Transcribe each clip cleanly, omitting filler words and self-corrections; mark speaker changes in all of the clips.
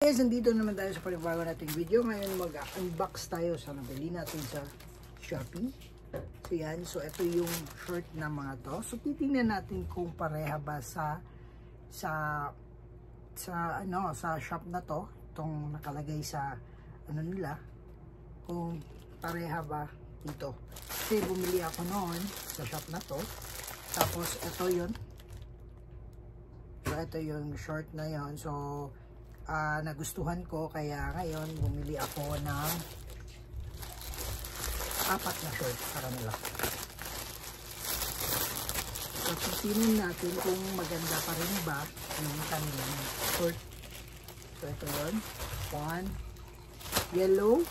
Speaker 1: Guys, nandito naman tayo sa panibago nating video. Ngayon mag-unbox tayo sa nabili natin sa Shopee. So yan, so ito yung short na mga to. So titingnan natin kung pareha ba sa shop na to. Itong nakalagay sa ano nila, kung pareha ba dito. Kasi bumili ako noon sa shop na to. Tapos ito yun. So ito yung short na yon. So nagustuhan ko, kaya ngayon bumili ako ng 4 na short sa kanila. So titingnan natin kung maganda pa rin ba yung kanilang short. So ito yun, 1 yellow,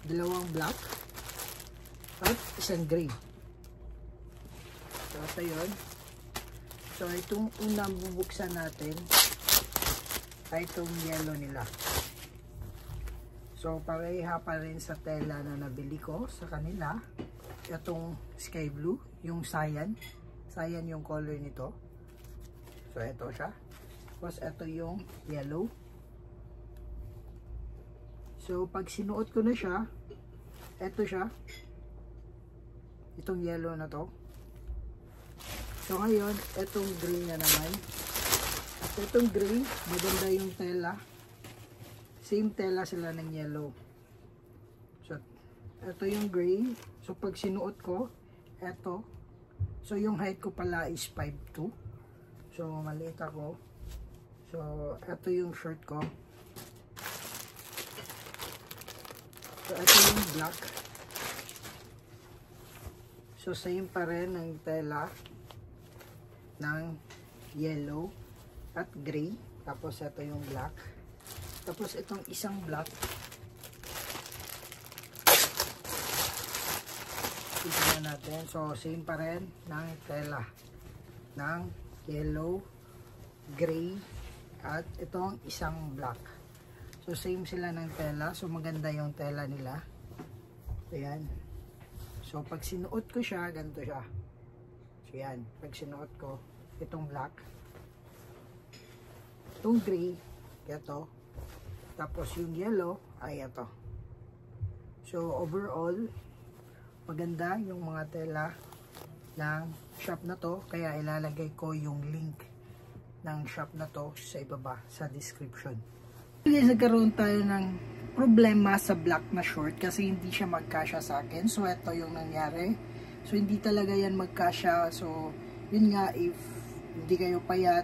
Speaker 1: 2 black at 1 gray. So ito yun. So itong unang bubuksan natin ay itong yellow nila. So pareha pa rin sa tela na nabili ko sa kanila. Itong sky blue, yung cyan yung color nito. So ito siya. Tapos ito yung yellow. So pag sinuot ko na siya, ito siya, itong yellow na to. So ngayon, itong green na naman. Itong gray, maganda yung tela. Same tela sila ng yellow. So, ito yung gray. So, pag sinuot ko, ito. So, yung height ko pala is 5'2". So, maliit ako. So, ito yung shirt ko. So, ito yung black. So, same pa rin ng tela ng yellow at gray. Tapos ito yung black. Tapos itong isang black, tignan natin. So same pa rin ng tela ng yellow, gray at itong isang black. So same sila ng tela. So maganda yung tela nila. Ayan. So pag sinuot ko siya, ganito siya. So yan, pag sinuot ko itong black, itong gray, ito. Tapos yung yellow ay ito. So overall, maganda yung mga tela ng shop na to. Kaya ilalagay ko yung link ng shop na to sa ibaba, sa description. Guys, nagkaroon tayo ng problema sa black na short kasi hindi siya magkasya sa akin. So ito yung nangyari. So hindi talaga yan magkasya. So yun nga, if hindi kayo payat,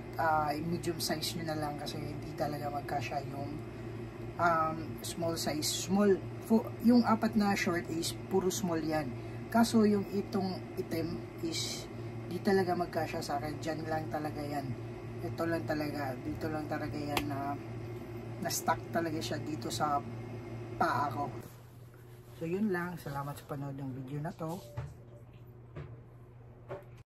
Speaker 1: medium size nyo na lang kasi hindi talaga magkasya yung small size. Yung 4 na short is puro small yan. Kaso yung itong item is hindi talaga magkasya sa akin. Dyan lang talaga yan. Ito lang talaga. Dito lang talaga yan na stuck talaga siya dito sa paa ko. So yun lang. Salamat sa panood ng video na to.